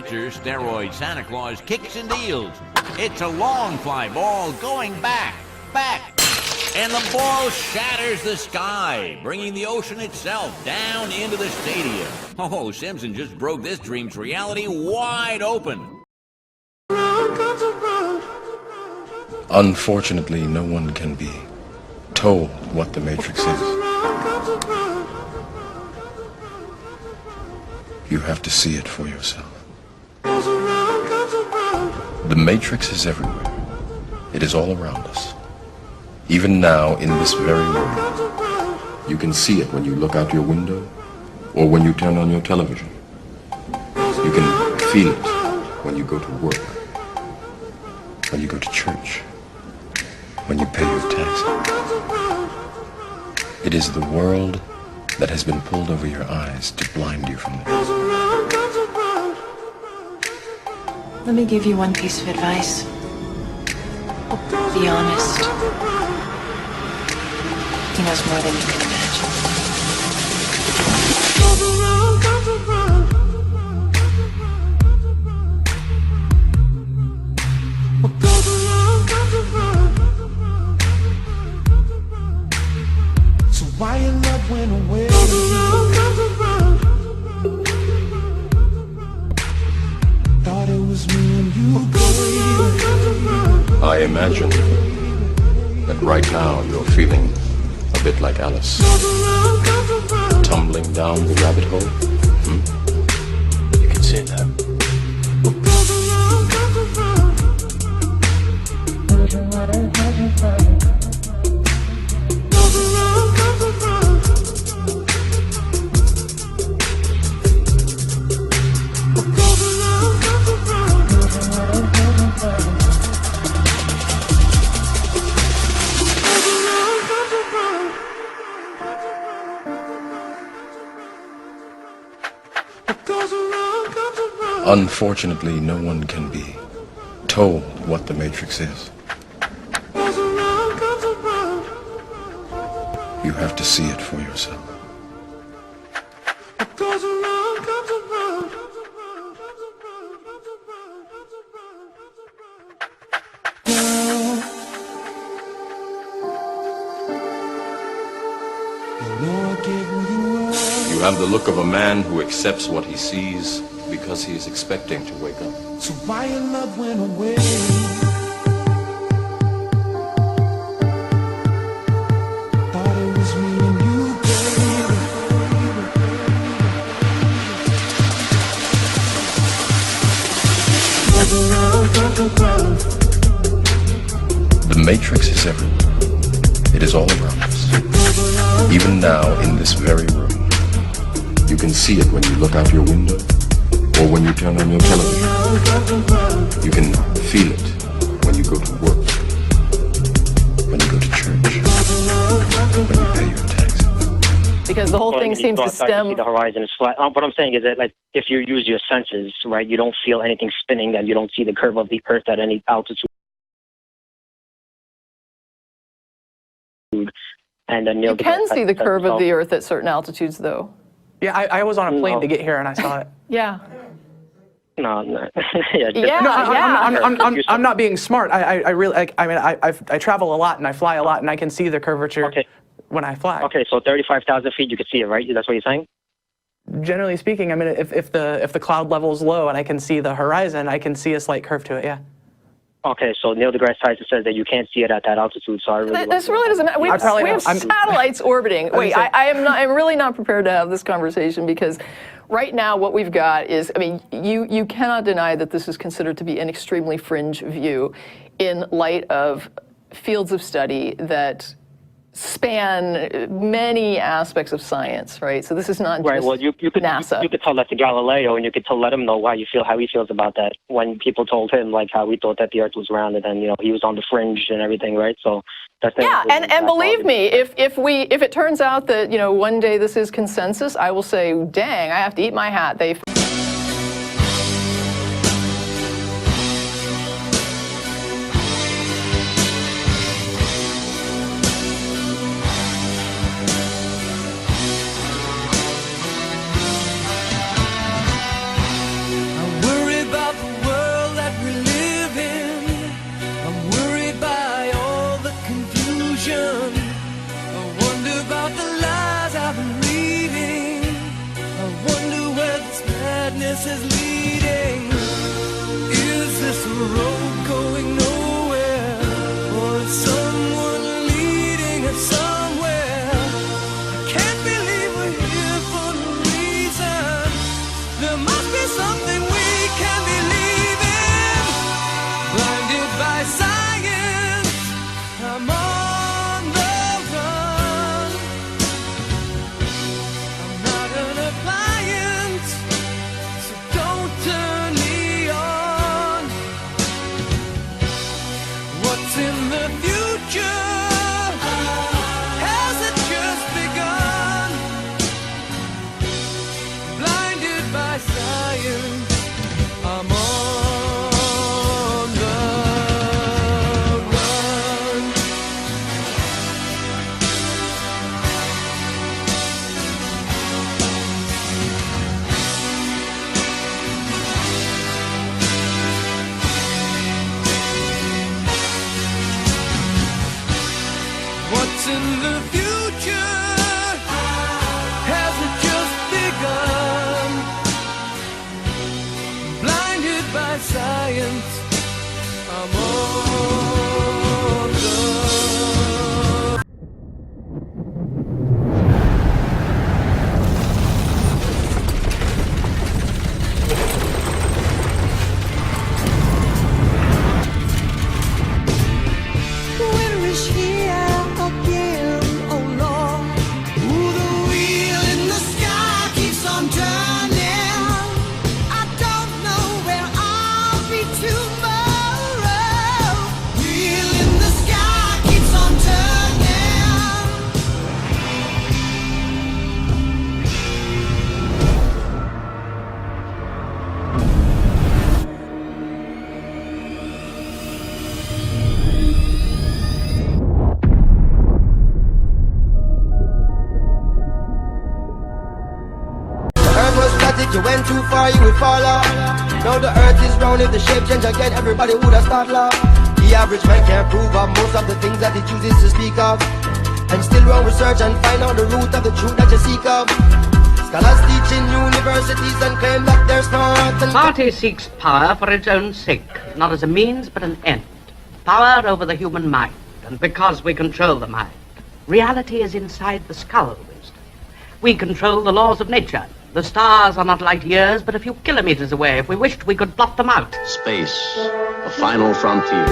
pitcher, steroid Santa Claus, kicks and deals. It's a long fly ball going back, and the ball shatters the sky, bringing the ocean itself down into the stadium. Oh, Simpson just broke this dream's reality wide open. Unfortunately, no one can be told what the Matrix is. You have to see it for yourself. The Matrix is everywhere. It is all around us. Even now, in this very room. You can see it when you look out your window or when you turn on your television. You can feel it when you go to work, when you go to church, when you pay your taxes. It is the world that has been pulled over your eyes to blind you from the truth. Let me give you one piece of advice. Be honest. He knows more than you can imagine. So why your love went away? Thought it was me and you, baby. I imagine that right now you're feeling a bit like Alice. Tumbling down the rabbit hole. You can see that. Unfortunately, no one can be told what the Matrix is. You have to see it for yourself. You have the look of a man who accepts what he sees because he is expecting to wake up. So why your love went away? Thought it was me and you, baby. The Matrix is everywhere. It is all around us. Even now, in this very room. You can see it when you look out your window or when you turn on your television. You can feel it when you go to work, when you go to church, when you pay your taxes. Because the whole thing seems to stem... The horizon is flat. What I'm saying is that, like, if you use your senses, right, you don't feel anything spinning, then you don't see the curve of the Earth at any altitude. And then you can see the curve of the Earth at certain altitudes, though. Yeah, I was on a plane to get here and I saw it. Yeah. No. I'm not being smart. I really, I travel a lot and I fly a lot and I can see the curvature when I fly. Okay, so 35,000 feet, you can see it, right? That's what you're saying? Generally speaking, I mean, if the cloud level is low and I can see the horizon, I can see a slight curve to it. Yeah. Okay, so Neil deGrasse Tyson says that you can't see it at that altitude, so I really... This really doesn't matter. We have satellites orbiting. Wait, I'm really not prepared to have this conversation because right now what we've got is, I mean, you cannot deny that this is considered to be an extremely fringe view in light of fields of study that span many aspects of science, right? So this is not just NASA. You could tell that to Galileo, and you could let him know how he feels about that. When people told him like how he thought that the Earth was rounded, and he was on the fringe and everything, right? So that's and believe me, if it turns out that one day this is consensus, I will say, dang, I have to eat my hat. I worry fall off. Now the earth is round, if the shape change again, everybody would have start laugh. The average man can't prove of most of the things that he chooses to speak of. And still run research and find out the root of the truth that you seek of. Scholars teach in universities and claim that there's nothing. Party seeks power for its own sake, not as a means but an end. Power over the human mind, and because we control the mind. Reality is inside the skull, wisdom. We control the laws of nature. The stars are not light years, but a few kilometers away. If we wished, we could blot them out. Space, a final frontier.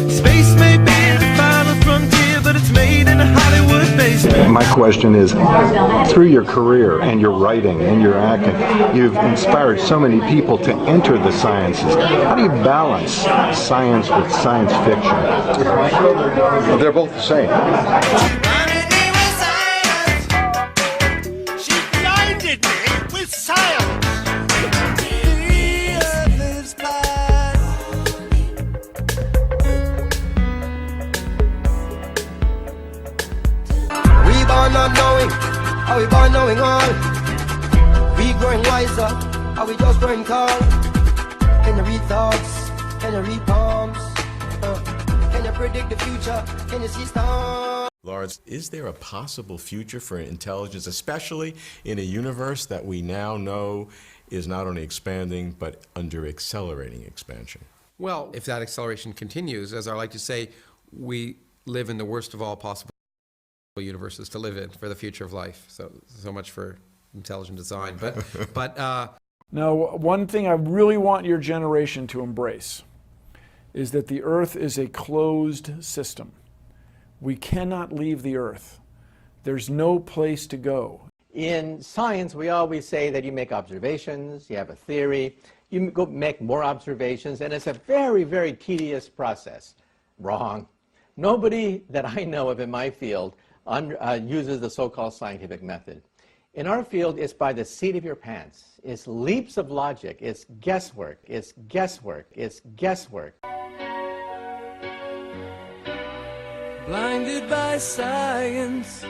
Space may be the final frontier, but it's made in a Hollywood basement. My question is, through your career and your writing and your acting, you've inspired so many people to enter the sciences. How do you balance science with science fiction? They're both the same. She blinded me with science. The earth is blind. We born not knowing, are we born knowing all? We growing wiser, are we just growing tall? Can you read thoughts? Can you read palms? Can you predict the future? Can you see stars? Lawrence, is there a possible future for intelligence, especially in a universe that we now know is not only expanding, but under accelerating expansion? Well, if that acceleration continues, as I like to say, we live in the worst of all possible universes to live in for the future of life. So much for intelligent design. But now, one thing I really want your generation to embrace is that the Earth is a closed system. We cannot leave the Earth. There's no place to go. In science, we always say that you make observations, you have a theory, you go make more observations, and it's a very, very tedious process. Wrong. Nobody that I know of in my field uses the so-called scientific method. In our field, it's by the seat of your pants. It's leaps of logic. It's guesswork. It's guesswork. It's guesswork. Blinded by science,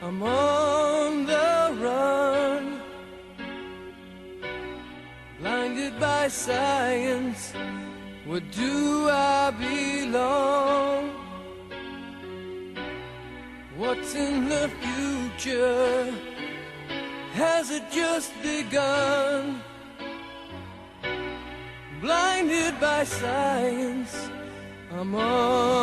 I'm on the run. Blinded by science, where do I belong? What's in the future? Has it just begun? Blinded by science, I'm on